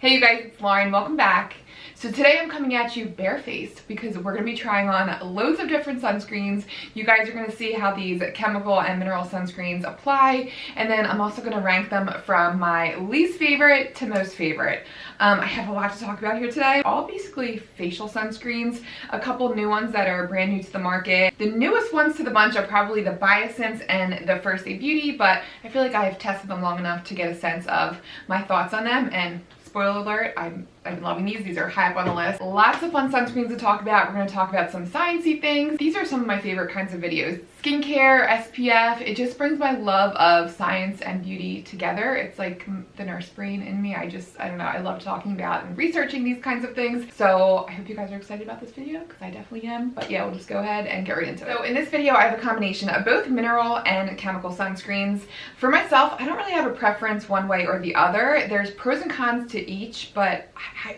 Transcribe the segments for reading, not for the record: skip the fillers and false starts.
Hey you guys, it's Lauren, welcome back. So today I'm coming at you barefaced because we're going to be trying on loads of different sunscreens. You guys are going to see how these chemical and mineral sunscreens apply, and then I'm also going to rank them from my least favorite to most favorite. I have a lot to talk about here today. All basically facial sunscreens, a couple new ones that are brand new to the market. The newest ones to the bunch are probably the Biossance and the First Aid Beauty, but I feel like I've tested them long enough to get a sense of my thoughts on them, and spoiler alert, I've been loving these. These are high up on the list. Lots of fun sunscreens to talk about. We're going to talk about some sciencey things. These are some of my favorite kinds of videos. Skincare, SPF, it just brings my love of science and beauty together. It's like the nurse brain in me. I don't know, I love talking about and researching these kinds of things. So I hope you guys are excited about this video because I definitely am. But yeah, we'll just go ahead and get right into it. So in this video, I have a combination of both mineral and chemical sunscreens. For myself, I don't really have a preference one way or the other. There's pros and cons to each, but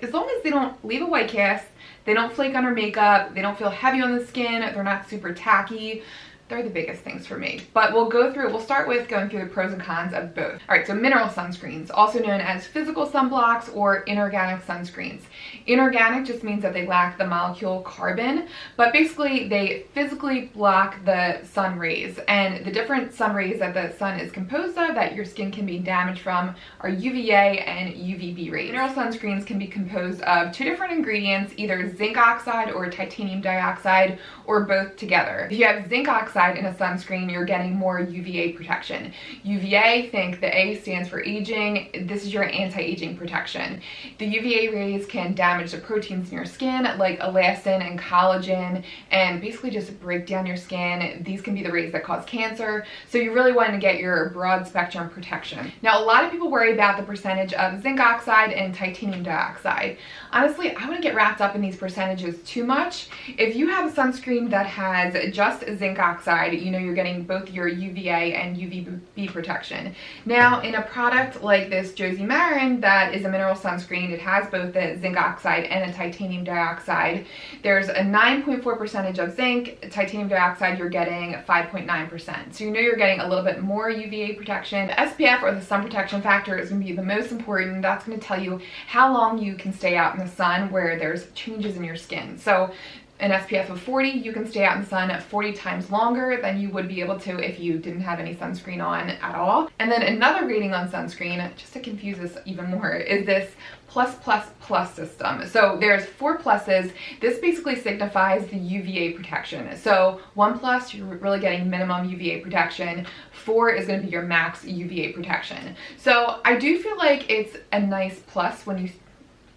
as long as they don't leave a white cast, they don't flake on our makeup, they don't feel heavy on the skin, they're not super tacky, they're the biggest things for me. But we'll start with going through the pros and cons of both. All right, so mineral sunscreens, also known as physical sunblocks or inorganic sunscreens. Inorganic just means that they lack the molecule carbon, but basically they physically block the sun rays. And the different sun rays that the sun is composed of that your skin can be damaged from are UVA and UVB rays. Mineral sunscreens can be composed of two different ingredients, either zinc oxide or titanium dioxide, or both together. If you have zinc oxide in a sunscreen, you're getting more UVA protection. UVA, think the A stands for aging. This is your anti-aging protection. The UVA rays can damage the proteins in your skin like elastin and collagen and basically just break down your skin. These can be the rays that cause cancer. So you really want to get your broad spectrum protection. Now, a lot of people worry about the percentage of zinc oxide and titanium dioxide. Honestly, I wouldn't get wrapped up in these percentages too much. If you have a sunscreen that has just zinc oxide, you know you're getting both your UVA and UVB protection. Now, in a product like this Josie Maran that is a mineral sunscreen, it has both the zinc oxide and a titanium dioxide. There's a 9.4% of zinc. Titanium dioxide, you're getting 5.9%. So you know you're getting a little bit more UVA protection. The SPF, or the sun protection factor, is going to be the most important. That's going to tell you how long you can stay out in the sun where there's changes in your skin. So an SPF of 40, you can stay out in the sun 40 times longer than you would be able to if you didn't have any sunscreen on at all. And then another rating on sunscreen, just to confuse this even more, is this plus system. So there's 4 pluses. This basically signifies the UVA protection. So 1+, you're really getting minimum UVA protection. 4 is going to be your max UVA protection. So I do feel like it's a nice plus when you,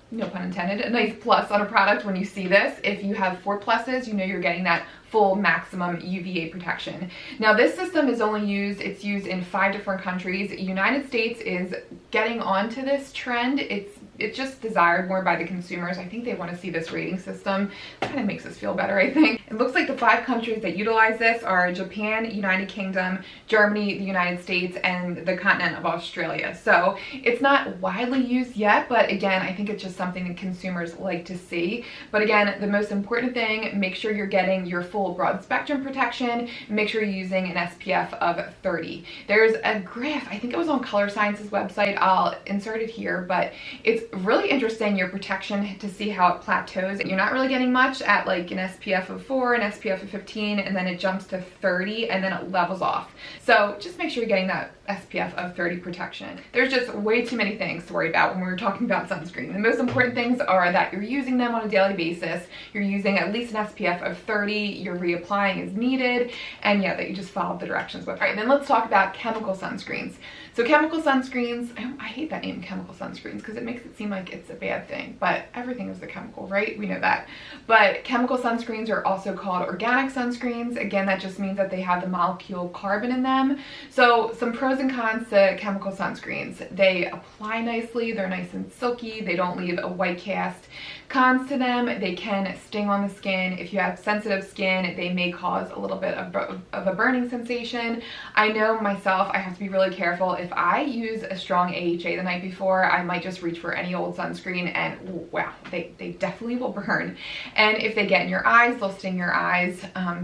no pun intended, a nice plus on a product when you see this. If you have 4 pluses, you know you're getting that full maximum UVA protection. Now, this system is it's used in 5 different countries. The United States is getting onto this trend. It's just desired more by the consumers. I think they want to see this rating system. It kind of makes us feel better, I think. It looks like the 5 countries that utilize this are Japan, United Kingdom, Germany, the United States, and the continent of Australia. So it's not widely used yet, but again, I think it's just something that consumers like to see. But again, the most important thing, make sure you're getting your full broad spectrum protection. Make sure you're using an SPF of 30. There's a graph, I think it was on Color Science's website. I'll insert it here, but it's really interesting, your protection, to see how it plateaus. You're not really getting much at like an SPF of 4, an SPF of 15, and then it jumps to 30, and then it levels off. So just make sure you're getting that SPF of 30 protection. There's just way too many things to worry about when we're talking about sunscreen. The most important things are that you're using them on a daily basis, you're using at least an SPF of 30, you're reapplying as needed, and yeah, that you just follow the directions with. All right, then let's talk about chemical sunscreens. So chemical sunscreens, I hate that name, chemical sunscreens, because it makes it seem like it's a bad thing, but everything is a chemical, right? We know that. But chemical sunscreens are also called organic sunscreens. Again, that just means that they have the molecule carbon in them. So some pros and cons to chemical sunscreens. They apply nicely, they're nice and silky, they don't leave a white cast. Cons to them, they can sting on the skin. If you have sensitive skin, they may cause a little bit of a burning sensation. I know myself, I have to be really careful if if I use a strong AHA the night before, I might just reach for any old sunscreen, and wow, they definitely will burn. And if they get in your eyes, they'll sting your eyes.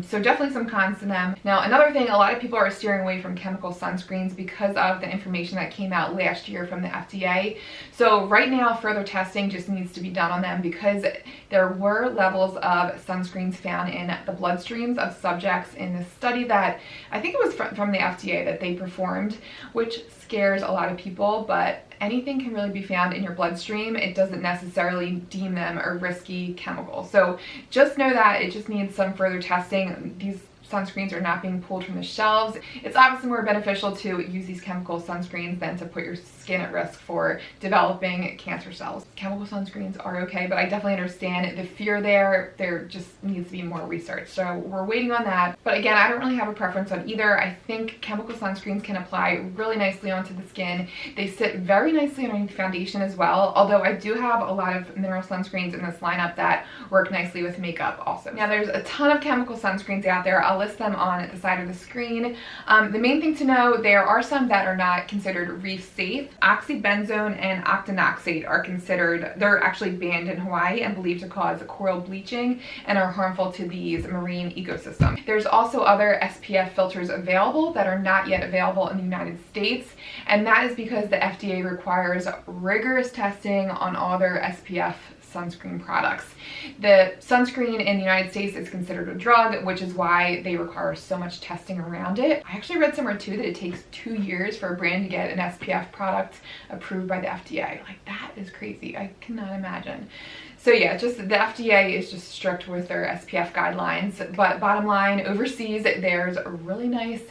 So definitely some cons to them. Now, another thing, a lot of people are steering away from chemical sunscreens because of the information that came out last year from the FDA. So right now, further testing just needs to be done on them because there were levels of sunscreens found in the bloodstreams of subjects in this study that I think it was from the FDA that they performed, which scares a lot of people, but anything can really be found in your bloodstream. It doesn't necessarily deem them a risky chemical. So just know that it just needs some further testing. These sunscreens are not being pulled from the shelves. It's obviously more beneficial to use these chemical sunscreens than to put your skin at risk for developing cancer cells. Chemical sunscreens are okay, but I definitely understand the fear there. There just needs to be more research. So we're waiting on that. But again, I don't really have a preference on either. I think chemical sunscreens can apply really nicely onto the skin. They sit very nicely underneath foundation as well, although I do have a lot of mineral sunscreens in this lineup that work nicely with makeup also. Now, there's a ton of chemical sunscreens out there. I'll list them on the side of the screen. The main thing to know, there are some that are not considered reef safe. Oxybenzone and octinoxate are considered, they're actually banned in Hawaii and believed to cause coral bleaching and are harmful to these marine ecosystems. There's also other SPF filters available that are not yet available in the United States, and that is because the FDA requires rigorous testing on all their SPF sunscreen products. The sunscreen in the United States is considered a drug, which is why they require so much testing around it. I actually read somewhere too that it takes 2 years for a brand to get an SPF product approved by the FDA. Like, that is crazy. I cannot imagine. So yeah, just the FDA is just strict with their SPF guidelines. But bottom line, overseas, there's a really nice,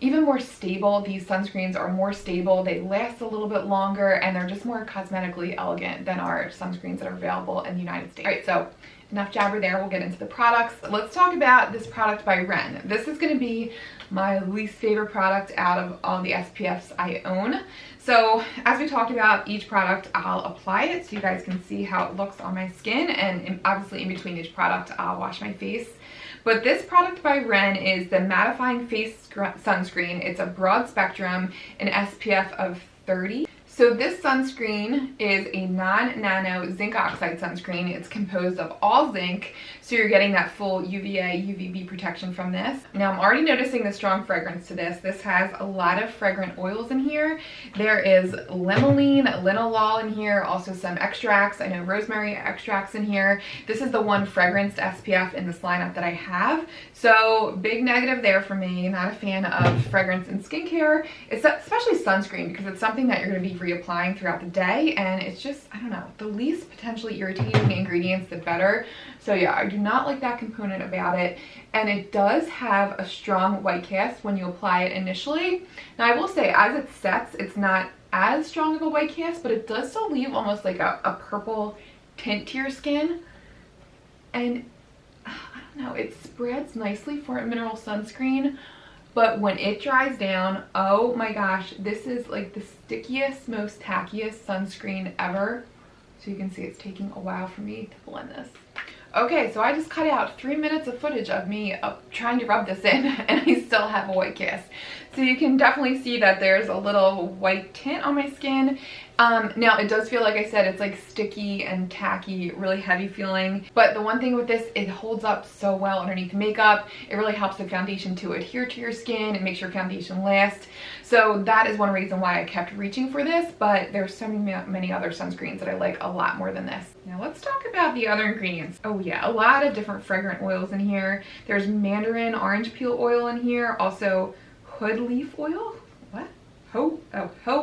even more stable. These sunscreens are more stable, they last a little bit longer, and they're just more cosmetically elegant than our sunscreens that are available in the United States. All right, so enough jabber there, we'll get into the products. Let's talk about this product by Ren. This is gonna be my least favorite product out of all the SPFs I own. So as we talked about, each product I'll apply it so you guys can see how it looks on my skin, and obviously in between each product I'll wash my face. But this product by Ren is the Mattifying Face Sunscreen. It's a broad spectrum, an SPF of 30. So this sunscreen is a non-nano zinc oxide sunscreen. It's composed of all zinc, so you're getting that full UVA, UVB protection from this. Now, I'm already noticing the strong fragrance to this. This has a lot of fragrant oils in here. There is limonene, linalool in here, also some extracts. I know rosemary extracts in here. This is the one fragranced SPF in this lineup that I have. So big negative there for me. Not a fan of fragrance in skincare, especially sunscreen, because it's something that you're going to be reapplying throughout the day, and it's just, I don't know, the least potentially irritating ingredients, the better. So yeah, I do not like that component about it, and it does have a strong white cast when you apply it initially. Now, I will say, as it sets, it's not as strong of a white cast, but it does still leave almost like a purple tint to your skin, and I don't know, it spreads nicely for a mineral sunscreen. But when it dries down, oh my gosh, this is like the stickiest, most tackiest sunscreen ever. So you can see it's taking a while for me to blend this. Okay, so I just cut out 3 minutes of footage of me trying to rub this in, and I still have a white cast. So you can definitely see that there's a little white tint on my skin. Now, it does feel, like I said, it's like sticky and tacky, really heavy feeling. But the one thing with this, it holds up so well underneath makeup. It really helps the foundation to adhere to your skin. It makes your foundation last. So that is one reason why I kept reaching for this, but there's so many other sunscreens that I like a lot more than this. Now let's talk about the other ingredients. Oh yeah, a lot of different fragrant oils in here. There's mandarin orange peel oil in here, also hood leaf oil. What?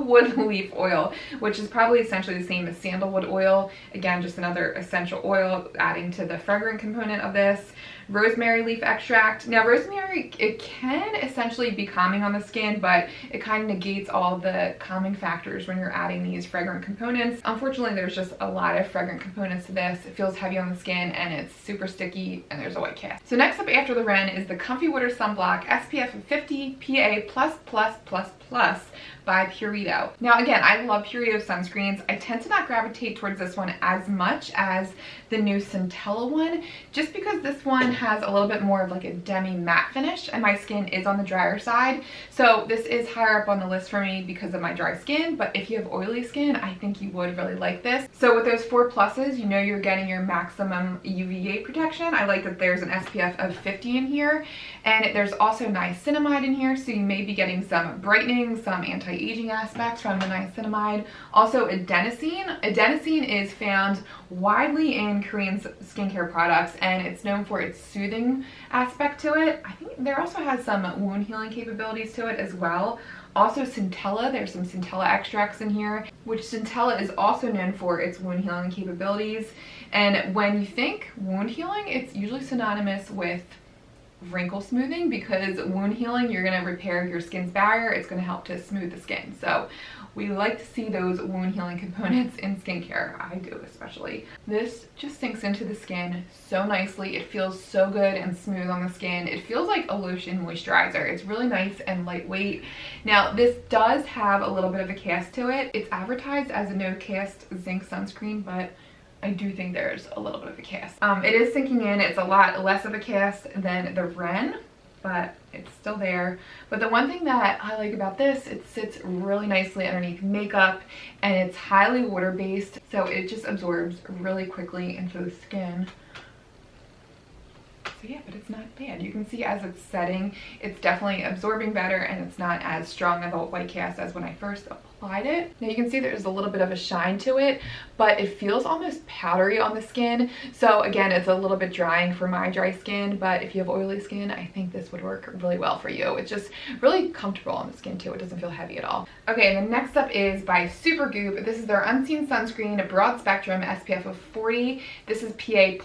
Wood leaf oil, which is probably essentially the same as sandalwood oil. Again, just another essential oil adding to the fragrant component of this. Rosemary leaf extract. Now, rosemary, it can essentially be calming on the skin, but it kind of negates all the calming factors when you're adding these fragrant components. Unfortunately, there's just a lot of fragrant components to this. It feels heavy on the skin, and it's super sticky, and there's a white cast. So next up after the Ren is the Comfy Water Sunblock SPF 50 PA++++. by Purito. Now again, I love Purito sunscreens. I tend to not gravitate towards this one as much as the new Centella one, just because this one has a little bit more of like a demi matte finish and my skin is on the drier side. So this is higher up on the list for me because of my dry skin, but if you have oily skin, I think you would really like this. So with those 4 pluses, you know you're getting your maximum UVA protection. I like that there's an SPF of 50 in here, and there's also niacinamide in here, so you may be getting some brightening, some anti-aging aspects from the niacinamide. Also adenosine. Adenosine is found widely in Korean skincare products, and it's known for its soothing aspect to it. I think there also has some wound healing capabilities to it as well. Also Centella, there's some Centella extracts in here, which Centella is also known for its wound healing capabilities. And when you think wound healing, it's usually synonymous with wrinkle smoothing, because wound healing, you're going to repair your skin's barrier. It's going to help to smooth the skin. So we like to see those wound healing components in skincare. I do especially. This just sinks into the skin so nicely. It feels so good and smooth on the skin. It feels like a lotion moisturizer. It's really nice and lightweight. Now this does have a little bit of a cast to it. It's advertised as a no cast zinc sunscreen, but I do think there's a little bit of a cast. It is sinking in. It's a lot less of a cast than the Ren, but it's still there. But the one thing that I like about this, it sits really nicely underneath makeup, and it's highly water-based, so it just absorbs really quickly into the skin. So yeah, but it's not bad. You can see as it's setting, it's definitely absorbing better, and it's not as strong of a white cast as when I first applied it. Now you can see there's a little bit of a shine to it, but it feels almost powdery on the skin. So again, it's a little bit drying for my dry skin, but if you have oily skin, I think this would work really well for you. It's just really comfortable on the skin too. It doesn't feel heavy at all. Okay, and the next up is by Supergoop. This is their Unseen Sunscreen, broad spectrum, SPF of 40. This is PA+++,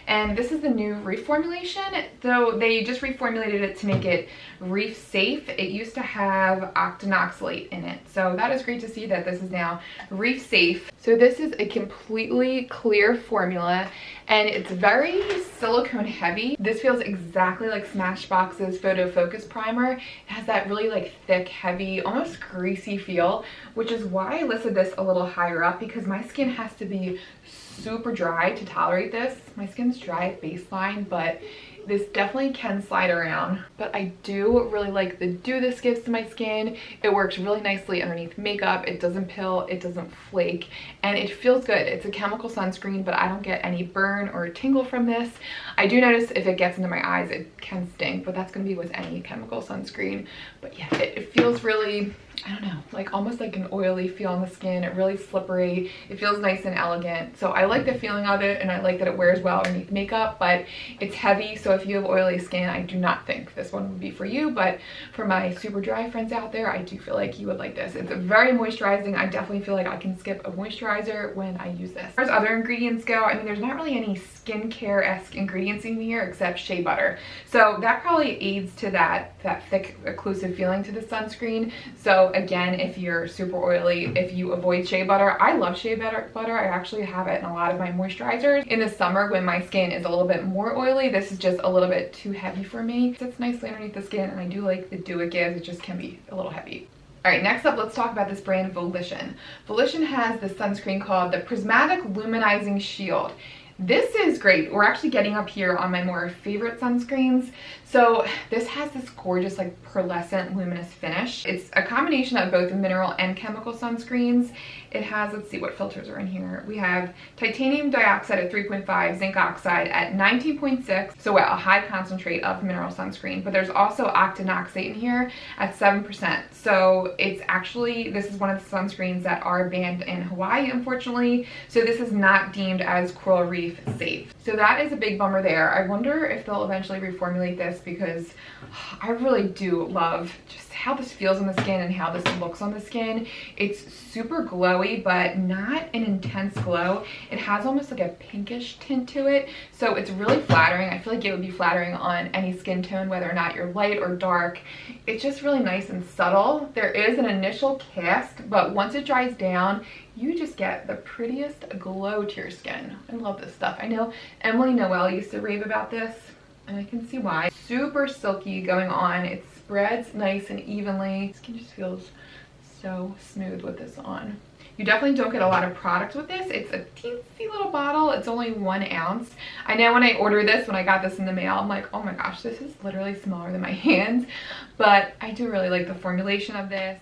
and this is the new reformulation. So they just reformulated it to make it reef safe. It used to have octinoxate in it, so that is great to see that this is now reef safe. So this is a completely clear formula, and it's very silicone heavy. This feels exactly like Smashbox's Photo Focus Primer. It has that really like thick, heavy, almost greasy feel, which is why I listed this a little higher up, because my skin has to be super dry to tolerate this. My skin's dry at baseline, but this definitely can slide around. But I do really like the dew this gives to my skin. It works really nicely underneath makeup. It doesn't pill, it doesn't flake, and it feels good. It's a chemical sunscreen, but I don't get any burn or tingle from this. I do notice if it gets into my eyes, it can stink, but that's gonna be with any chemical sunscreen. But yeah, it feels really, I don't know, like almost like an oily feel on the skin. It really slippery. It feels nice and elegant. So I like the feeling of it, and I like that it wears well underneath makeup, but it's heavy. So if you have oily skin, I do not think this one would be for you. But for my super dry friends out there, I do feel like you would like this. It's very moisturizing. I definitely feel like I can skip a moisturizer when I use this. As far as other ingredients go, I mean, there's not really any skincare-esque ingredients in here except shea butter. So that probably aids to that thick, occlusive feeling to the sunscreen. So again, if you're super oily, if you avoid shea butter, I love shea butter. I actually have it in a lot of my moisturizers. In the summer when my skin is a little bit more oily, this is just a little bit too heavy for me. It sits nicely underneath the skin, and I do like the dew it gives. It just can be a little heavy. All right, next up, let's talk about this brand Volition. Volition has this sunscreen called the Prismatic Luminizing Shield. This is great. We're actually getting up here on my more favorite sunscreens. So this has this gorgeous like pearlescent luminous finish. It's a combination of both mineral and chemical sunscreens. It has, let's see what filters are in here. We have titanium dioxide at 3.5, zinc oxide at 19.6, so a high concentrate of mineral sunscreen, but there's also octinoxate in here at 7%. So it's actually, this is one of the sunscreens that are banned in Hawaii, unfortunately. So this is not deemed as coral reef safe. So that is a big bummer there. I wonder if they'll eventually reformulate this, because I really do love just how this feels on the skin and how this looks on the skin. It's super glowy, but not an intense glow. It has almost like a pinkish tint to it, so it's really flattering. I feel like it would be flattering on any skin tone, whether or not you're light or dark. It's just really nice and subtle. There is an initial cast, but once it dries down, you just get the prettiest glow to your skin. I love this stuff. I know Emily Noel used to rave about this, and I can see why. Super silky going on. It's spreads nice and evenly. Skin just feels so smooth with this on. You definitely don't get a lot of product with this. It's a teensy little bottle. It's only 1 ounce. I know when I ordered this, when I got this in the mail, I'm like, oh my gosh, this is literally smaller than my hands. But I do really like the formulation of this.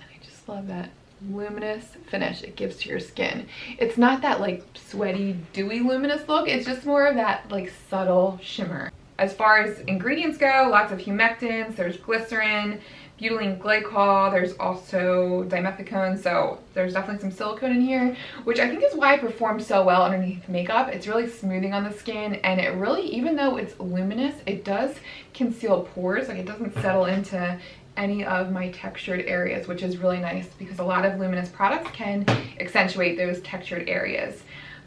And I just love that luminous finish it gives to your skin. It's not that like sweaty, dewy, luminous look. It's just more of that like subtle shimmer. As far as ingredients go, lots of humectants, there's glycerin, butylene glycol, there's also dimethicone, so there's definitely some silicone in here, which I think is why it performs so well underneath makeup. It's really smoothing on the skin, and it really, even though it's luminous, it does conceal pores. Like, it doesn't settle into any of my textured areas, which is really nice because a lot of luminous products can accentuate those textured areas.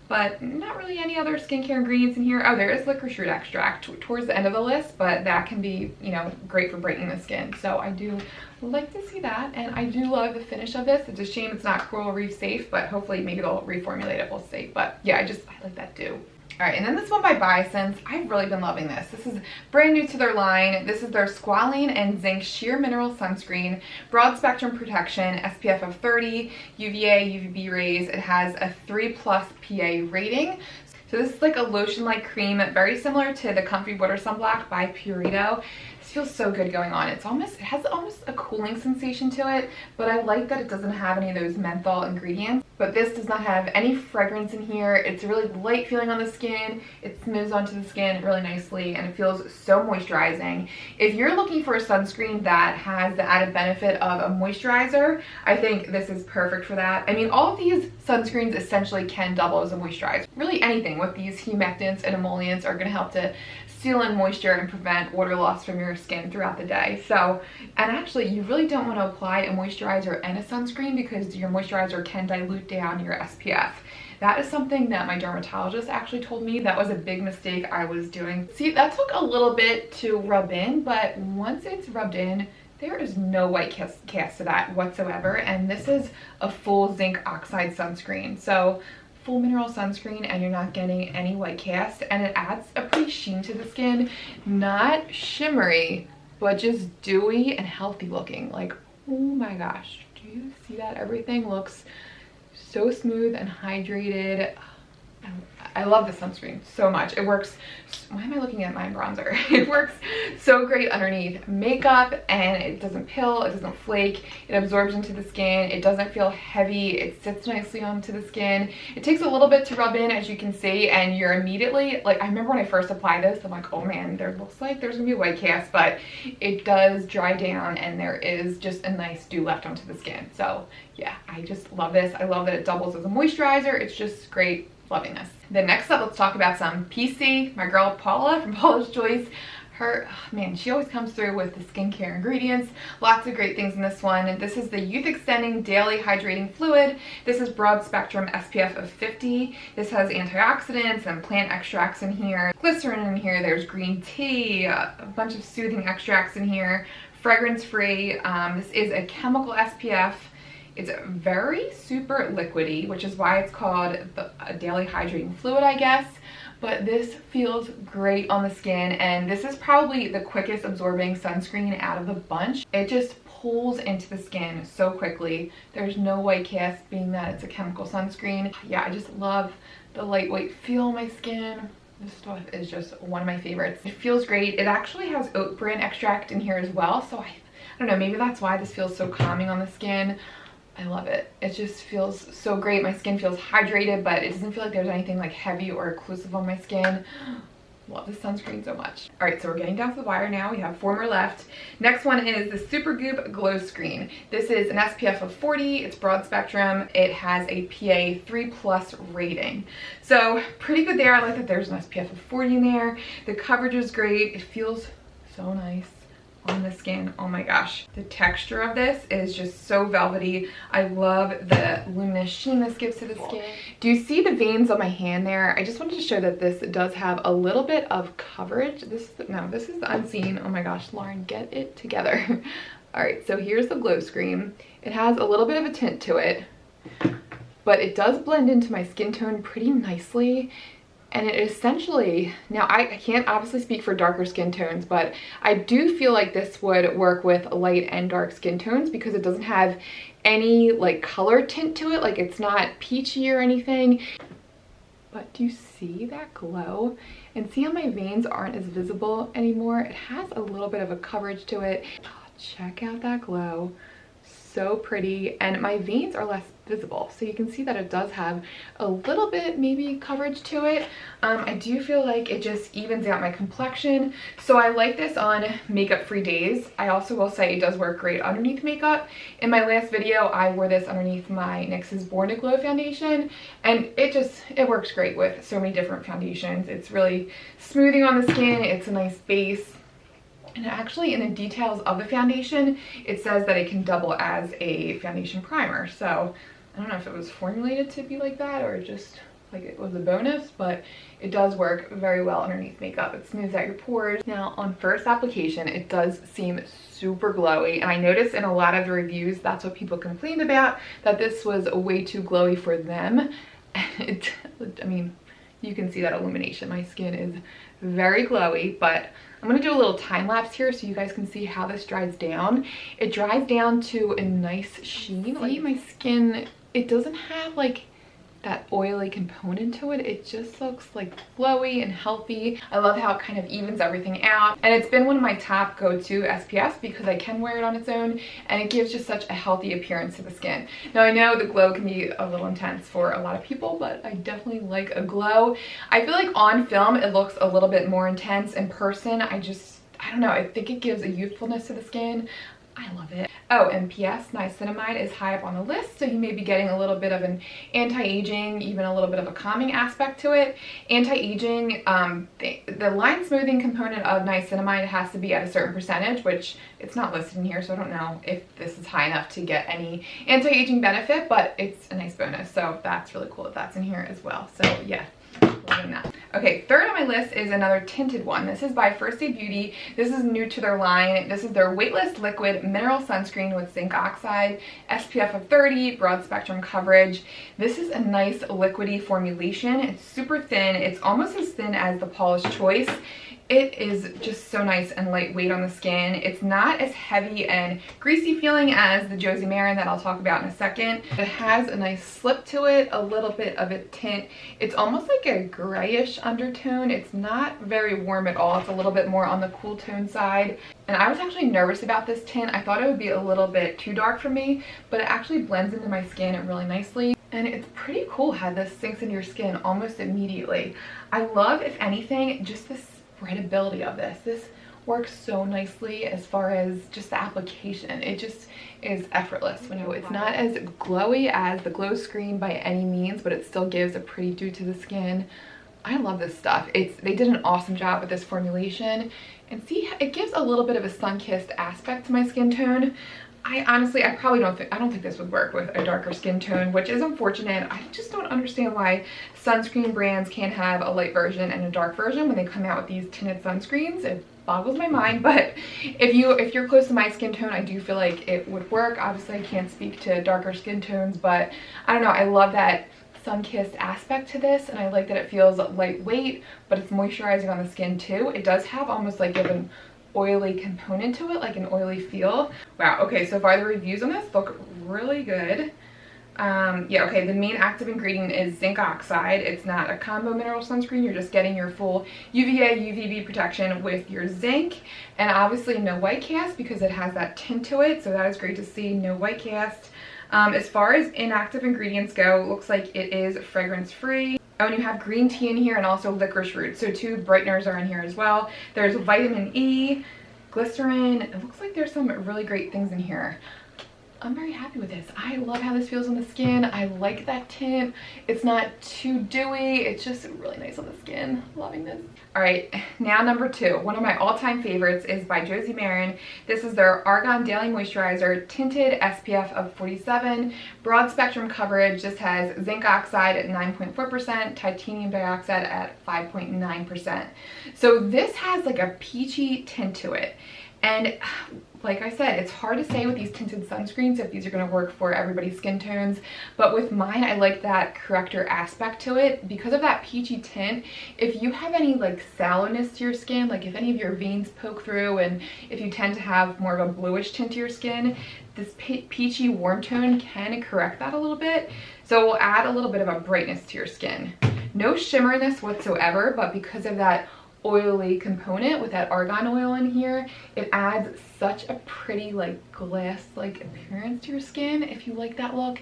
But not really any other skincare ingredients in here. Oh, there is licorice root extract towards the end of the list, but that can be, you know, great for brightening the skin. So I do like to see that, and I do love the finish of this. It's a shame it's not Coral Reef safe, but hopefully maybe they'll reformulate it, we'll see. But yeah, I like that too. All right, and then this one by Biossance. I've really been loving this. This is brand new to their line. This is their Squalane and Zinc Sheer Mineral Sunscreen. Broad spectrum protection, SPF of 30, UVA, UVB rays. It has a 3+ PA rating. So this is like a lotion-like cream, very similar to the Comfy Water Sunblock by Purito. This feels so good going on. It has almost a cooling sensation to it, but I like that it doesn't have any of those menthol ingredients. But this does not have any fragrance in here. It's a really light feeling on the skin. It smooths onto the skin really nicely, and it feels so moisturizing. If you're looking for a sunscreen that has the added benefit of a moisturizer, I think this is perfect for that. I mean, all of these sunscreens essentially can double as a moisturizer. Really anything with these humectants and emollients are going to help to seal in moisture and prevent water loss from your skin throughout the day. So, and actually you really don't want to apply a moisturizer and a sunscreen because your moisturizer can dilute down your SPF. That is something that my dermatologist actually told me. That was a big mistake I was doing. See, that took a little bit to rub in, but once it's rubbed in, there is no white cast to that whatsoever. And this is a full zinc oxide sunscreen. So full mineral sunscreen, and you're not getting any white cast, and it adds a pretty sheen to the skin. Not shimmery, but just dewy and healthy looking. Like, oh my gosh, do you see that? Everything looks so smooth and hydrated. I love this sunscreen so much. It works, why am I looking at my bronzer? It works so great underneath makeup, and it doesn't pill, it doesn't flake, it absorbs into the skin, it doesn't feel heavy, it sits nicely onto the skin. It takes a little bit to rub in, as you can see, and you're immediately, like, I remember when I first applied this, I'm like, oh man, there looks like there's gonna be a white cast, but it does dry down, and there is just a nice dew left onto the skin. So yeah, I just love this. I love that it doubles as a moisturizer. It's just great. Loving this. Then next up, let's talk about some PC. My girl Paula from Paula's Choice. Her, man, she always comes through with the skincare ingredients. Lots of great things in this one. And this is the Youth Extending Daily Hydrating Fluid. This is broad spectrum SPF of 50. This has antioxidants and plant extracts in here. Glycerin in here. There's green tea, a bunch of soothing extracts in here. Fragrance free. This is a chemical SPF. It's very super liquidy, which is why it's called a daily hydrating fluid, I guess. But this feels great on the skin, and this is probably the quickest absorbing sunscreen out of the bunch. It just pulls into the skin so quickly. There's no white cast, being that it's a chemical sunscreen. Yeah, I just love the lightweight feel on my skin. This stuff is just one of my favorites. It feels great. It actually has oat bran extract in here as well, so I don't know, maybe that's why this feels so calming on the skin. I love it. It just feels so great. My skin feels hydrated, but it doesn't feel like there's anything like heavy or occlusive on my skin. Love this sunscreen so much. All right, so we're getting down to the wire now. We have 4 more left. Next one is the Supergoop Glow Screen. This is an SPF of 40. It's broad spectrum. It has a PA 3+ rating. So pretty good there. I like that there's an SPF of 40 in there. The coverage is great. It feels so nice on the skin. Oh my gosh, the texture of this is just so velvety. I love the luminous sheen this gives to the skin. Do you see the veins on my hand there? I just wanted to show that this does have a little bit of coverage. This is unseen. Oh my gosh, Lauren, get it together. All right, so here's the glow screen. It has a little bit of a tint to it, but it does blend into my skin tone pretty nicely. And it essentially, now I can't obviously speak for darker skin tones, but I do feel like this would work with light and dark skin tones because it doesn't have any like color tint to it. Like it's not peachy or anything. But do you see that glow? And see how my veins aren't as visible anymore? It has a little bit of a coverage to it. Oh, check out that glow. So pretty, and my veins are less visible, so you can see that it does have a little bit maybe coverage to it. I do feel like it just evens out my complexion, so I like this on makeup free days. I also will say it does work great underneath makeup. In my last video I wore this underneath my NYX's Born to Glow foundation, and it works great with so many different foundations. It's really smoothing on the skin, it's a nice base. And actually in the details of the foundation, it says that it can double as a foundation primer. So I don't know if it was formulated to be like that or just like it was a bonus, but it does work very well underneath makeup. It smooths out your pores. Now on first application, it does seem super glowy. And I noticed in a lot of the reviews, that's what people complained about, that this was way too glowy for them. I mean, you can see that illumination. My skin is very glowy, but I'm going to do a little time lapse here so you guys can see how this dries down. It dries down to a nice sheen. See my skin, it doesn't have like that oily component to it. It just looks like glowy and healthy. I love how it kind of evens everything out. And it's been one of my top go-to SPFs because I can wear it on its own and it gives just such a healthy appearance to the skin. Now I know the glow can be a little intense for a lot of people, but I definitely like a glow. I feel like on film it looks a little bit more intense. In person, I don't know, I think it gives a youthfulness to the skin. I love it. Oh, and PS, niacinamide is high up on the list, so you may be getting a little bit of an anti-aging, even a little bit of a calming aspect to it. Anti-aging, the line smoothing component of niacinamide has to be at a certain percentage, which it's not listed in here, so I don't know if this is high enough to get any anti-aging benefit, but it's a nice bonus, so that's really cool that that's in here as well. So yeah. Loving that. Okay, third on my list is another tinted one. This is by First Aid Beauty. This is new to their line. This is their weightless liquid mineral sunscreen with zinc oxide, SPF of 30, broad spectrum coverage. This is a nice liquidy formulation. It's super thin. It's almost as thin as the Paula's Choice. It is just so nice and lightweight on the skin. It's not as heavy and greasy feeling as the Josie Maran that I'll talk about in a second. It has a nice slip to it, a little bit of a tint. It's almost like a grayish undertone. It's not very warm at all. It's a little bit more on the cool tone side. And I was actually nervous about this tint. I thought it would be a little bit too dark for me, but it actually blends into my skin really nicely. And it's pretty cool how this sinks into your skin almost immediately. I love, if anything, just this spreadability of this. This works so nicely as far as just the application. It just is effortless. You know, it's not as glowy as the Glow Screen by any means, but it still gives a pretty dew to the skin. I love this stuff. They did an awesome job with this formulation. And see, it gives a little bit of a sun-kissed aspect to my skin tone. I don't think this would work with a darker skin tone, which is unfortunate. I just don't understand why sunscreen brands can't have a light version and a dark version when they come out with these tinted sunscreens. It boggles my mind, but if you're close to my skin tone, I do feel like it would work. Obviously, I can't speak to darker skin tones, but I don't know. I love that sun-kissed aspect to this, and I like that it feels lightweight, but it's moisturizing on the skin too. It does have almost like an oily component to it, like an oily feel. Wow, okay, so far the reviews on this look really good. Yeah, okay, the main active ingredient is zinc oxide. It's not a combo mineral sunscreen. You're just getting your full UVA, UVB protection with your zinc, and obviously no white cast because it has that tint to it, so that is great to see, no white cast. As far as inactive ingredients go, it looks like it is fragrance free. Oh, and you have green tea in here and also licorice root. So 2 brighteners are in here as well. There's vitamin E, glycerin. It looks like there's some really great things in here. I'm very happy with this. I love how this feels on the skin. I like that tint. It's not too dewy. It's just really nice on the skin. Loving this. All right, now number 2. One of my all-time favorites is by Josie Maran. This is their Argan Daily Moisturizer, tinted, SPF of 47, broad spectrum coverage. This has zinc oxide at 9.4%, titanium dioxide at 5.9%. So this has like a peachy tint to it. And like I said, it's hard to say with these tinted sunscreens if these are going to work for everybody's skin tones, but with mine I like that corrector aspect to it because of that peachy tint. If you have any like sallowness to your skin, like if any of your veins poke through and if you tend to have more of a bluish tint to your skin, this peachy warm tone can correct that a little bit, so it will add a little bit of a brightness to your skin. No shimmeriness whatsoever, but because of that oily component with that argan oil in here, it adds such a pretty like glass like appearance to your skin if you like that look.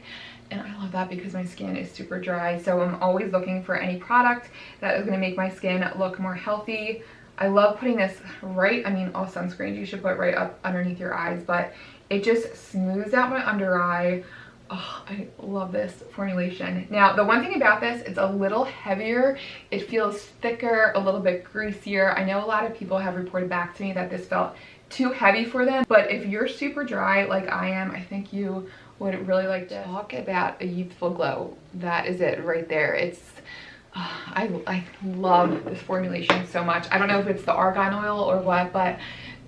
And I love that because my skin is super dry, so I'm always looking for any product that is going to make my skin look more healthy. I love putting this right, I mean all sunscreens you should put right up underneath your eyes, but it just smooths out my under eye. Oh, I love this formulation. Now, the one thing about this, it's a little heavier. It feels thicker, a little bit greasier. I know a lot of people have reported back to me that this felt too heavy for them, but if you're super dry like I am, I think you would really like this. Talk about a youthful glow. That is it right there. It's I love this formulation so much. I don't know if it's the argan oil or what, but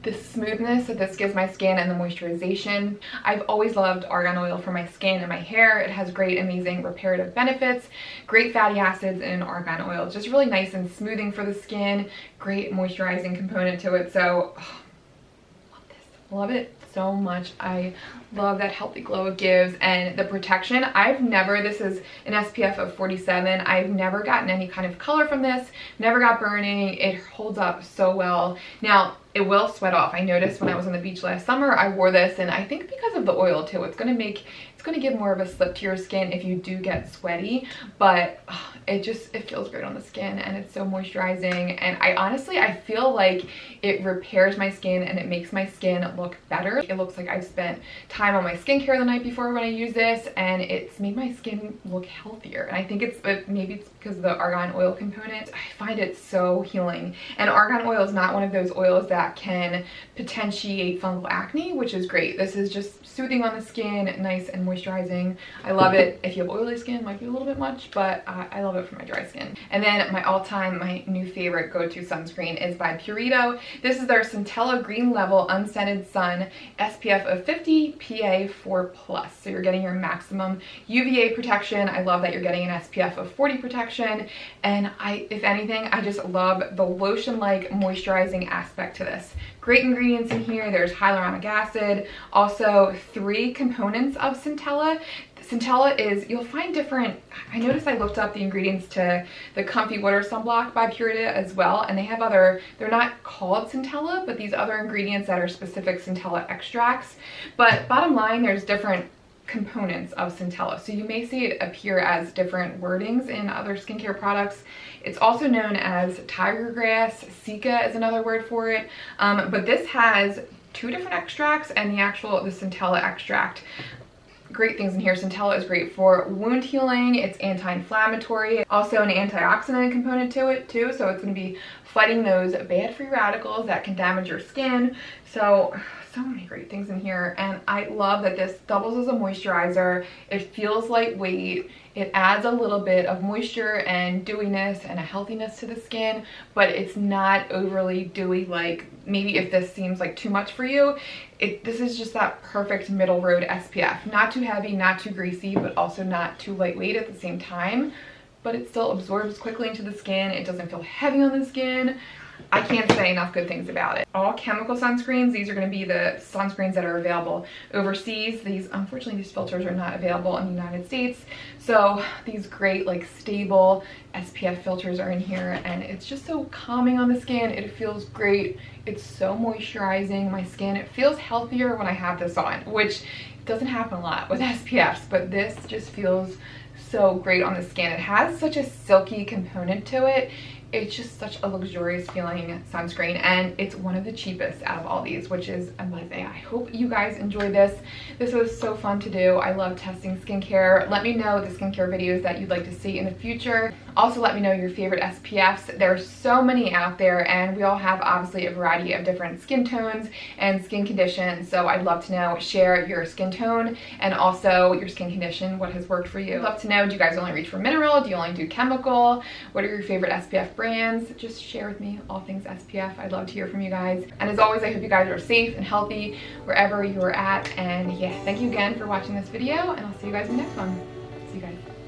the smoothness that this gives my skin and the moisturization. I've always loved argan oil for my skin and my hair. It has great, amazing reparative benefits, great fatty acids in argan oil. It's just really nice and smoothing for the skin, great moisturizing component to it. So, love this. Love it so much. I love that healthy glow it gives and the protection. I've never, this is an SPF of 47. I've never gotten any kind of color from this, never got burning. It holds up so well. Now, it will sweat off. I noticed when I was on the beach last summer, I wore this, and I think because of the oil too, it's going to give more of a slip to your skin if you do get sweaty, but it feels great on the skin and it's so moisturizing. And I feel like it repairs my skin and it makes my skin look better. It looks like I've spent time on my skincare the night before when I use this, and it's made my skin look healthier. And I think maybe it's because of the argan oil component. I find it so healing. And argan oil is not one of those oils that can potentiate fungal acne, which is great. This is just soothing on the skin, nice and moisturizing. I love it. If you have oily skin, it might be a little bit much, but I love it for my dry skin. And then my new favorite go-to sunscreen is by Purito. This is their Centella Green Level Unscented Sun SPF of 50 PA 4+. So you're getting your maximum UVA protection. I love that you're getting an SPF of 40 protection. And if anything, I just love the lotion-like moisturizing aspect to this. Great ingredients in here. There's hyaluronic acid, also 3 components of Centella. Centella is, you'll find different, I noticed I looked up the ingredients to the Comfy Water Sunblock by Purito as well, and they have they're not called Centella, but these other ingredients that are specific Centella extracts. But bottom line, there's different components of Centella, so you may see it appear as different wordings in other skincare products. It's also known as tiger grass, cica is another word for it, but this has 2 different extracts and the Centella extract. Great things in here. Centella is great for wound healing. It's anti-inflammatory. Also an antioxidant component to it too, so it's going to be fighting those bad free radicals that can damage your skin. So many great things in here, and I love that this doubles as a moisturizer. It feels lightweight. It adds a little bit of moisture and dewiness and a healthiness to the skin, but it's not overly dewy like maybe if this seems like too much for you. This is just that perfect middle road SPF. Not too heavy, not too greasy, but also not too lightweight at the same time. But it still absorbs quickly into the skin. It doesn't feel heavy on the skin. I can't say enough good things about it. All chemical sunscreens, these are going to be the sunscreens that are available overseas. Unfortunately, these filters are not available in the United States. So these great like stable SPF filters are in here, and it's just so calming on the skin. It feels great. It's so moisturizing my skin. It feels healthier when I have this on, which doesn't happen a lot with SPFs, but this just feels so great on the skin. It has such a silky component to it. It's just such a luxurious feeling sunscreen, and it's one of the cheapest out of all these, which is amazing. I hope you guys enjoyed this. This was so fun to do. I love testing skincare. Let me know the skincare videos that you'd like to see in the future. Also, let me know your favorite SPFs. There's so many out there, and we all have obviously a variety of different skin tones and skin conditions. So I'd love to know, share your skin tone and also your skin condition, what has worked for you. I'd love to know, do you guys only reach for mineral? Do you only do chemical? What are your favorite SPF brands? brands, just share with me all things SPF. I'd love to hear from you guys. And as always, I hope you guys are safe and healthy wherever you are at. And yeah, thank you again for watching this video, and I'll see you guys in the next one. See you guys.